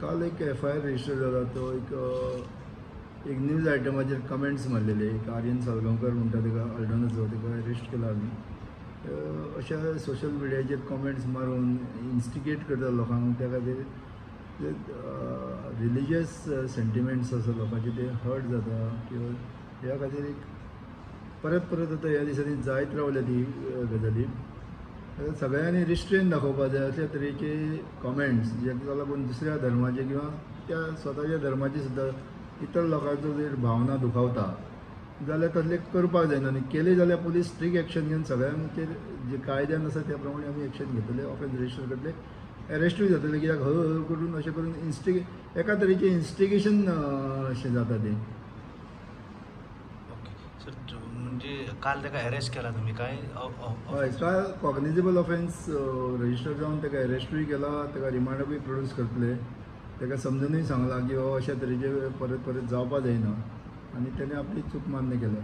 काल एक FIR register झाला. तो एक न्यूज आयटमाचेर कमेंट्स मारलेले. एक आर्यन साळगांवकर म्हणटा तेका अल्डोनाचो, तेका अरेस्ट केला आमी. अशा सोशल मिडियाचेर कमेंट्स मारून इन्स्टिगेट करता लोकांक. त्या खातीर जे रिलिजियस सेंटिमेंट्स आसा लोकांचे ते हर्ट जाता किंवा ह्या खातीर एक परत आतां ह्या दिसांनी जायत रावल्या ती गजाली. सगळ्यांनी रिस्ट्रेन दाखोवपाक जाय अशा तरेचे कमेंट्स जेका लागून दुसऱ्या धर्माचे किंवा त्या स्वताच्या धर्माची सुद्दां इतर लोकांचो जर भावना दुखावता जाल्यार तसले करपाक जायना. आनी केले जाल्यार पुलीस स्ट्रिक्ट एक्शन घेवन सगळ्यांचेर जे कायद्यान आसा त्या प्रमाणे आमी एक्शन घेतले. ऑफेन्स रजिस्टर करतले, अरेस्टूय जातले. कित्याक करून अशें करून एका तरेचें इन्स्टिगेशन अशें जाता तें. म्हणजे काल ताका अरेस्ट केला तुम्ही काय? हय, काल कॉग्निजेबल ऑफेन्स रजिस्टर जावन ताका अरेस्टूय केला. ताका रिमांडाकूय प्रोड्यूस करतले. ताका समजुनूय सांगलां की हो अशा तरेचे परत जावपा जायना आनी ताणें आपली चूक मान्य केल्या.